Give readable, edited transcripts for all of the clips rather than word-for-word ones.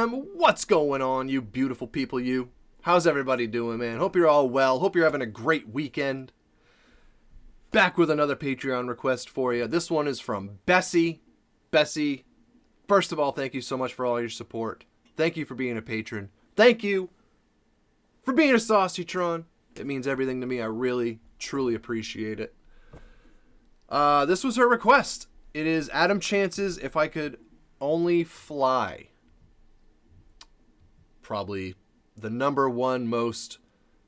fam, what's going on, you beautiful people, you? How's everybody doing, man? Hope you're all well. Hope you're having a great weekend. Back with another Patreon request for you. This one is from Bessie. Bessie, first of all, thank you so much for all your support. Thank you for being a patron. Thank you for being a Sauceytron. It means everything to me. I really, truly appreciate it. This was her request. It is Adam Chance's If I Could Only Fly. Probably the number one most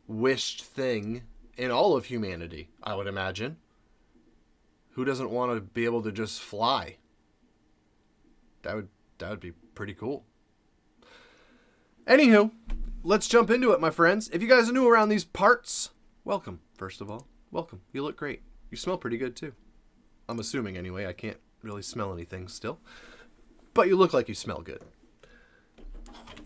wished thing in all of humanity, I would imagine. Who doesn't want to be able to just fly? That would be pretty cool. Anywho, let's jump into it, my friends. If you guys are new around these parts, welcome, first of all. Welcome. You look great. You smell pretty good, too. I'm assuming, anyway. I can't really smell anything still. But you look like you smell good.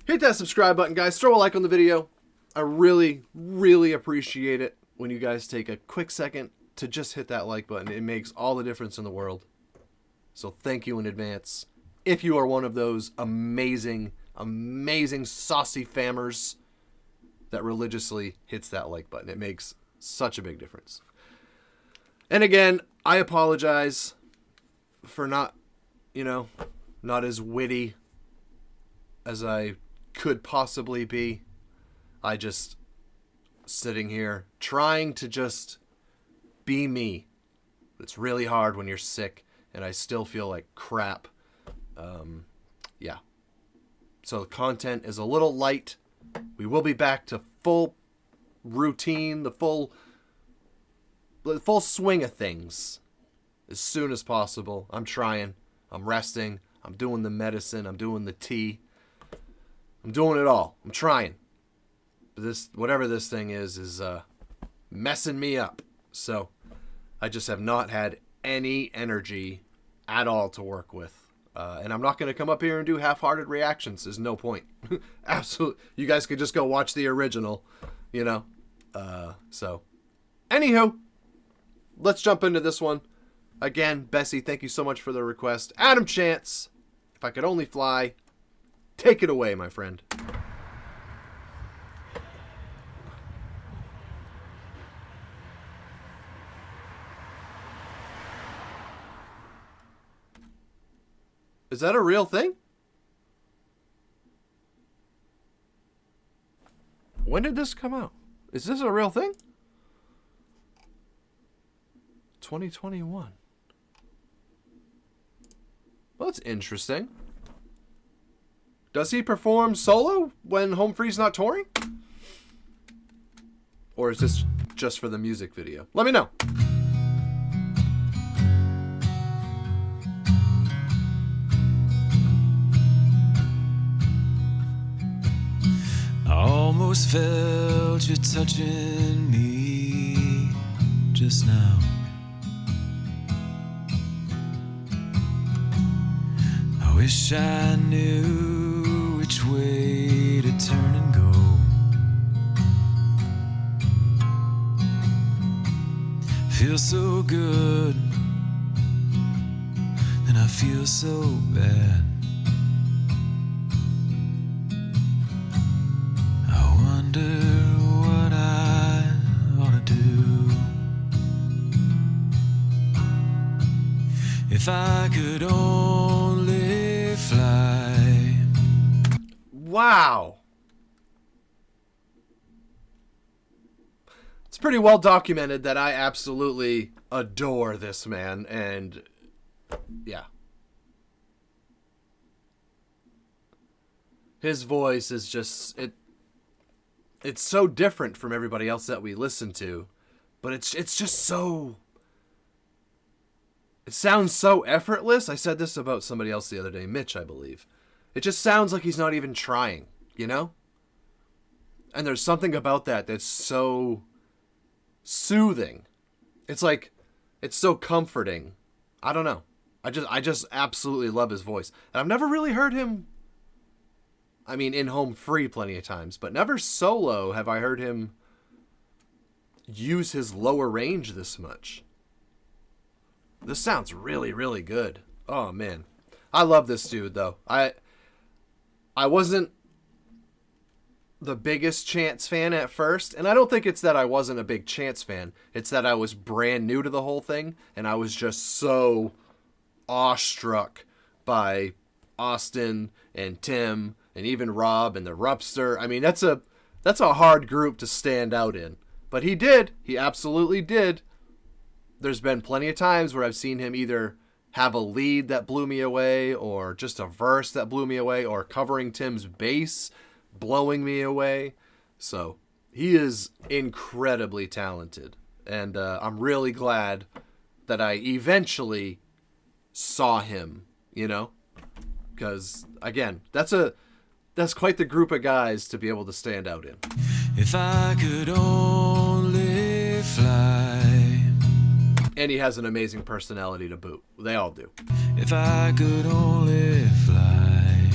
Hit that subscribe button, guys. Throw a like on the video. I really, really appreciate it when you guys take a quick second to just hit that like button. It makes all the difference in the world. So thank you in advance. If you are one of those amazing, amazing saucy fammers that religiously hits that like button. It makes such a big difference. And again, I apologize for not as witty as I could possibly be. I just sitting here trying to just be me. It's really hard when you're sick and I still feel like crap. Yeah. So the content is a little light. We will be back to full routine, the full swing of things as soon as possible. I'm trying. I'm resting. I'm doing the medicine. I'm doing the tea. I'm doing it all. I'm trying. But whatever this thing is messing me up. So I just have not had any energy at all to work with. And I'm not going to come up here and do half-hearted reactions. There's no point. Absolutely. You guys could just go watch the original, So, anywho, let's jump into this one. Again, Bessie, thank you so much for the request. Adam Chance, If I Could Only Fly. Take it away, my friend. Is that a real thing? When did this come out? Is this a real thing? 2021. Well, that's interesting. Does he perform solo when Home Free's not touring? Or is this just for the music video? Let me know. Almost felt you touching me just now. I wish I knew which way to turn and go. Feels so good, and I feel so bad. What I ought to do if I could only fly. Wow. It's pretty well documented that I absolutely adore this man, and yeah. His voice is just it's so different from everybody else that we listen to, but it's just so, it sounds so effortless. I said this about somebody else the other day, Mitch, I believe. It just sounds like he's not even trying, And there's something about that that's so soothing. It's like, it's so comforting. I don't know. I just absolutely love his voice. And I've never really heard him, in Home Free plenty of times, but never solo have I heard him use his lower range this much. This sounds really, really good. Oh, man. I love this dude, though. I wasn't the biggest Chance fan at first, and I don't think it's that I wasn't a big Chance fan. It's that I was brand new to the whole thing, and I was just so awestruck by Austin and Tim and even Rob and the Rupster. I mean, that's a hard group to stand out in. But he did. He absolutely did. There's been plenty of times where I've seen him either have a lead that blew me away, or just a verse that blew me away, or covering Tim's bass blowing me away. So he is incredibly talented, and I'm really glad that I eventually saw him, you know, because again, that's quite the group of guys to be able to stand out in. If I could only fly, and he has an amazing personality to boot. They all do. If I could only fly,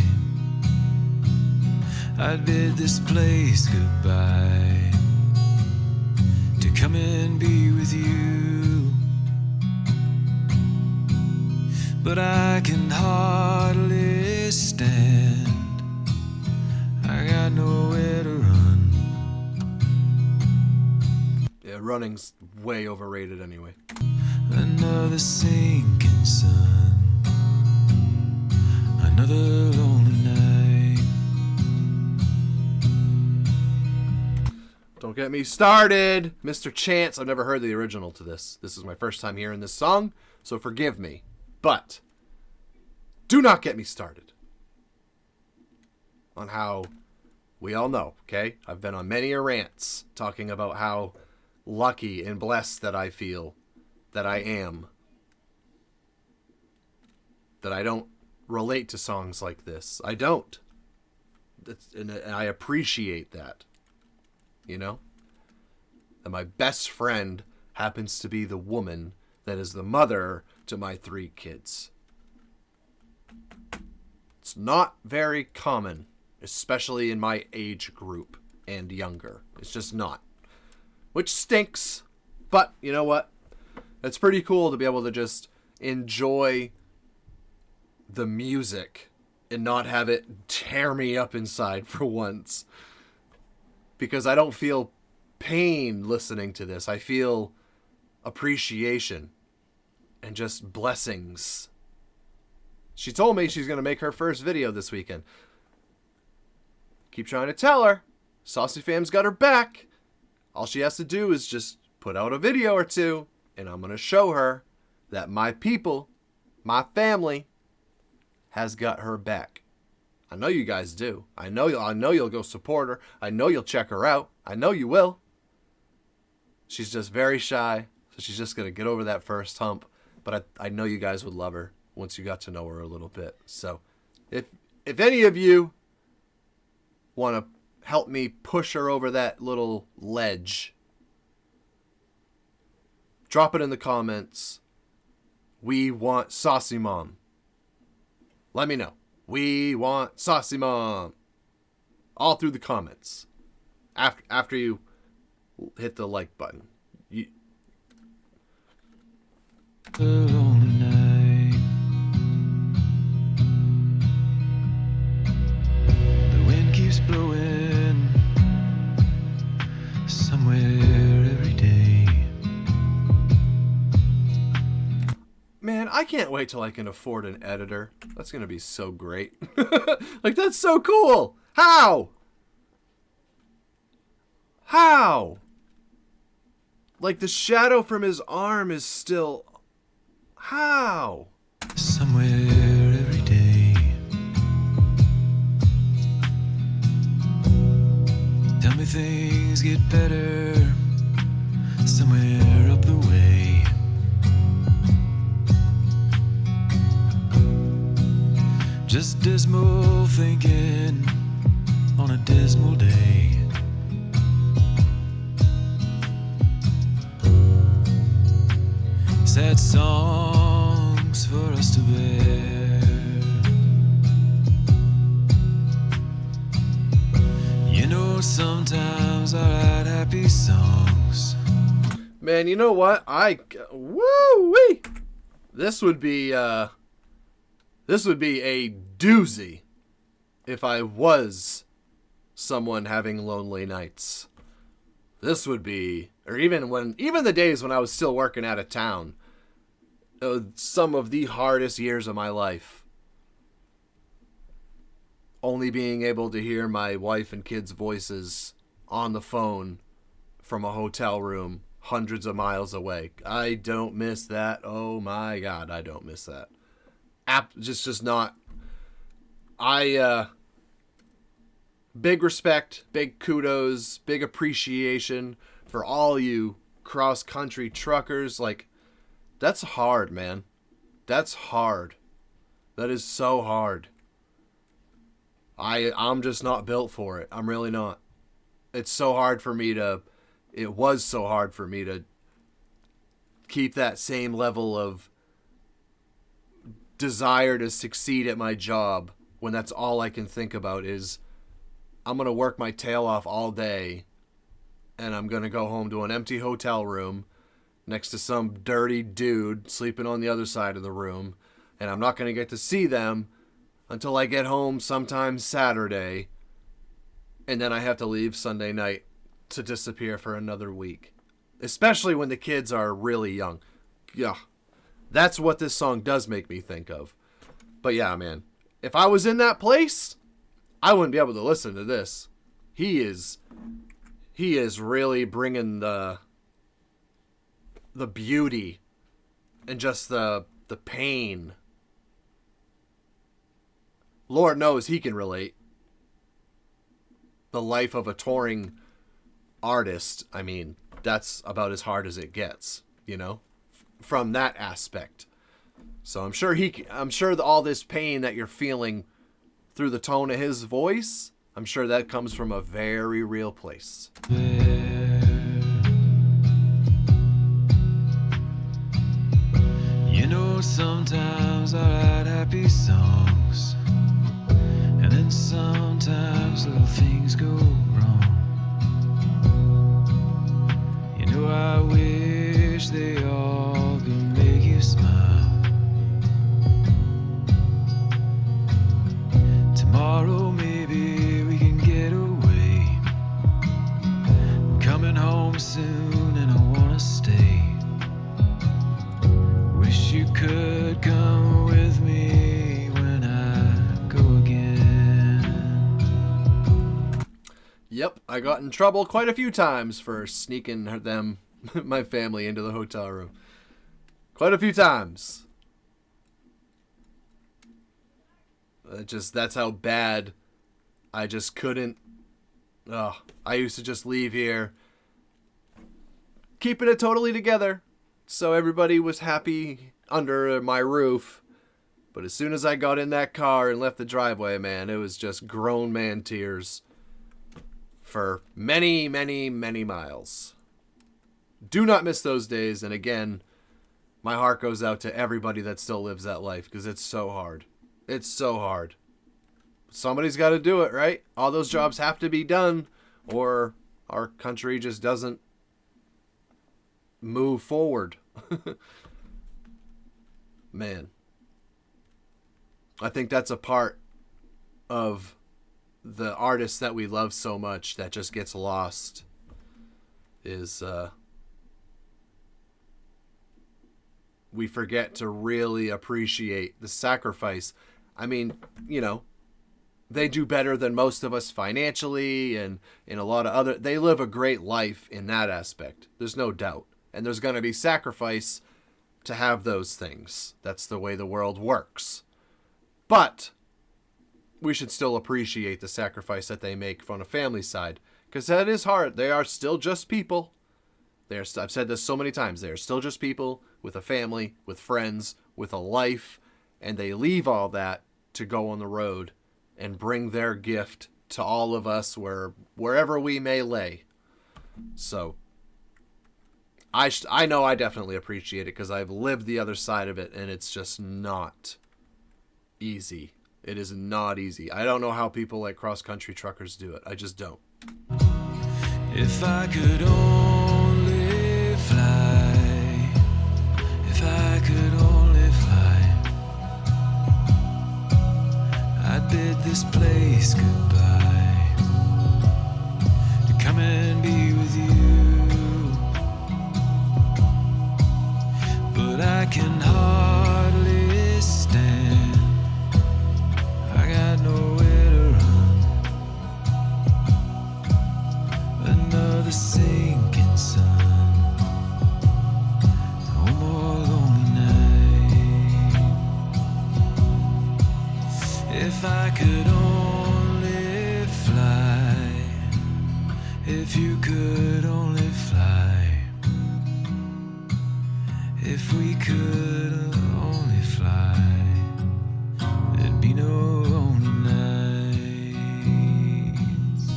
I'd bid this place goodbye, to come and be with you. But I can hardly stand, I got nowhere to run. Yeah, running's way overrated anyway. Another sinking sun, another lonely night. Don't get me started, Mr. Chance. I've never heard the original to this. This is my first time hearing this song, so forgive me. But do not get me started on how, we all know, okay? I've been on many rants talking about how lucky and blessed that I feel, that I am, that I don't relate to songs like this. I don't. And I appreciate that. You know? And my best friend happens to be the woman that is the mother to my 3 kids. It's not very common, especially in my age group and younger. It's just not. Which stinks. But, you know what? It's pretty cool to be able to just enjoy the music and not have it tear me up inside for once. Because I don't feel pain listening to this. I feel appreciation and just blessings. She told me she's going to make her first video this weekend. Keep trying to tell her. Saucey Fam's got her back. All she has to do is just put out a video or two, and I'm going to show her that my people, my family, has got her back. I know you guys do. I know you'll go support her. I know you'll check her out. I know you will. She's just very shy, so she's just going to get over that first hump. But I know you guys would love her once you got to know her a little bit. So if any of you want to help me push her over that little ledge, drop it in the comments. We want Saucey Mom. Let me know. We want Saucey Mom. All through the comments. After you hit the like button. A lonely night. The wind keeps blowing somewhere every day. Man, I can't wait till I can afford an editor. That's going to be so great. Like, that's so cool. How? Like, the shadow from his arm is still... How? Somewhere every day. Tell me things get better somewhere up the way. Just dismal thinking on a dismal day. Sad songs for us to bear. You know, sometimes I write happy songs. Man, you know what? Woo-wee! This would be a doozy. if I was someone having lonely nights. This would be, or even the days when I was still working out of town, some of the hardest years of my life. Only being able to hear my wife and kids' voices on the phone from a hotel room hundreds of miles away. I don't miss that. Oh my God, I don't miss that. Just not. Big respect, big kudos, big appreciation for all you cross-country truckers. Like, that's hard, man. That's hard. That is so hard. I'm just not built for it. I'm really not. It was so hard for me to keep that same level of desire to succeed at my job when that's all I can think about is I'm going to work my tail off all day and I'm going to go home to an empty hotel room next to some dirty dude sleeping on the other side of the room, and I'm not going to get to see them until I get home sometime Saturday, and then I have to leave Sunday night to disappear for another week. Especially when the kids are really young. Yeah, that's what this song does make me think of. But yeah, man, if I was in that place, I wouldn't be able to listen to this. He is really bringing the beauty and just the pain. Lord knows he can relate. The life of a touring artist, I mean, that's about as hard as it gets, you know, from that aspect. So I'm sure all this pain that you're feeling through the tone of his voice, I'm sure that comes from a very real place. You know, sometimes I write happy songs, and then sometimes little things go wrong. You know, I wish they all could make you smile. Tomorrow maybe we can get away. I'm coming home soon and I wanna stay. Wish you could come with me when I go again. Yep, I got in trouble quite a few times for sneaking my family, into the hotel room. Quite a few times. That's how bad I just couldn't. I used to just leave here, keeping it totally together, so everybody was happy under my roof. But as soon as I got in that car and left the driveway, man, it was just grown man tears for many, many, many miles. Do not miss those days. And again, my heart goes out to everybody that still lives that life, because it's so hard. It's so hard. Somebody's got to do it, right? All those jobs have to be done, or our country just doesn't move forward. Man, I think that's a part of the artists that we love so much that just gets lost, is we forget to really appreciate the sacrifice. I mean, you know, they do better than most of us financially, and in a lot of other, they live a great life in that aspect. There's no doubt. And there's going to be sacrifice to have those things. That's the way the world works. But we should still appreciate the sacrifice that they make from a family side, because that is hard. They are still just people. I've said this so many times. They are still just people with a family, with friends, with a life, and they leave all that to go on the road and bring their gift to all of us wherever we may lay. So I know I definitely appreciate it, because I've lived the other side of it, and it's just not easy. It is not easy. I don't know how people like cross-country truckers do it. I just don't. If I could only fly, if I could only fly, I'd bid this place I can hardly stand. I got nowhere to run. Another sinking sun. No more lonely night. If I could only fly. If you could only fly. If we could only fly, there'd be no lonely nights.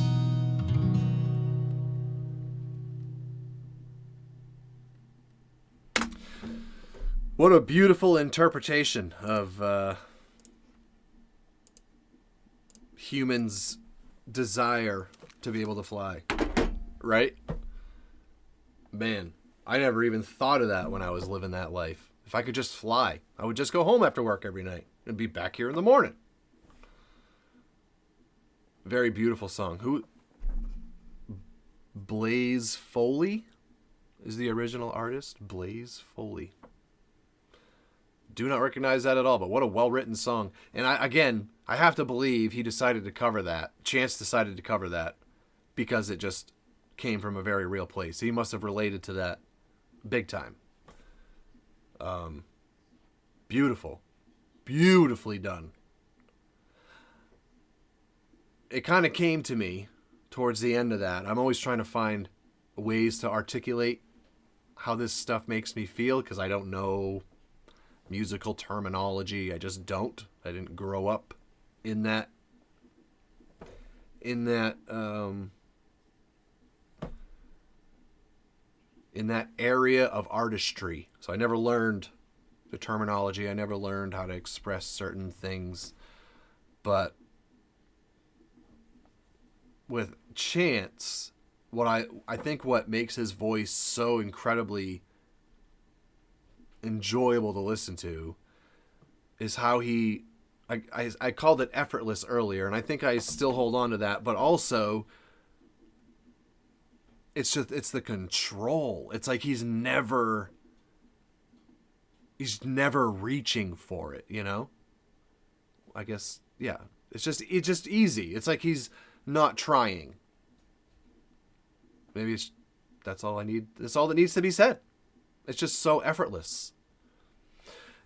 What a beautiful interpretation of humans' desire to be able to fly. Right? Man, I never even thought of that when I was living that life. If I could just fly, I would just go home after work every night and be back here in the morning. Very beautiful song. Who? Blaze Foley is the original artist. Blaze Foley. Do not recognize that at all, but what a well-written song. And I have to believe he decided to cover that. Chance decided to cover that because it just came from a very real place. He must have related to that big time. Beautiful. Beautifully done. It kind of came to me towards the end of that. I'm always trying to find ways to articulate how this stuff makes me feel because I don't know musical terminology. I just don't. I didn't grow up in that area of artistry. So I never learned the terminology. I never learned how to express certain things. But with Chance, what I think what makes his voice so incredibly enjoyable to listen to is how I called it effortless earlier, and I think I still hold on to that, but also it's the control. It's like he's never reaching for it, you know? I guess, yeah. It's just easy. It's like he's not trying. Maybe that's all I need. That's all that needs to be said. It's just so effortless.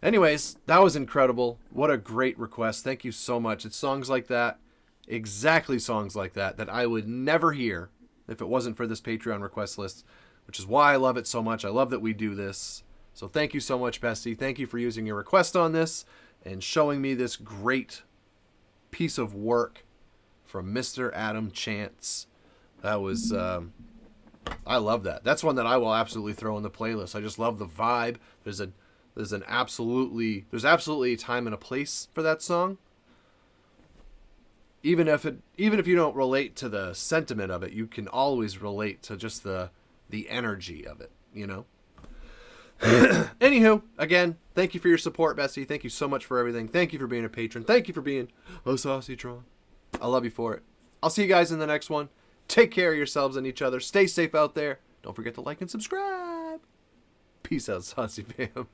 Anyways, that was incredible. What a great request. Thank you so much. It's songs like that, exactly songs like that I would never hear if it wasn't for this Patreon request list, which is why I love it so much. I love that we do this. So thank you so much, Bestie. Thank you for using your request on this and showing me this great piece of work from Mr. Adam Chance. That was, I love that. That's one that I will absolutely throw in the playlist. I just love the vibe. There's absolutely a time and a place for that song. Even if you don't relate to the sentiment of it, you can always relate to just the energy of it, you know? Anywho, again, thank you for your support, Bessie. Thank you so much for everything. Thank you for being a patron. Thank you for being a Saucey Tron. I love you for it. I'll see you guys in the next one. Take care of yourselves and each other. Stay safe out there. Don't forget to like and subscribe. Peace out, Saucey fam.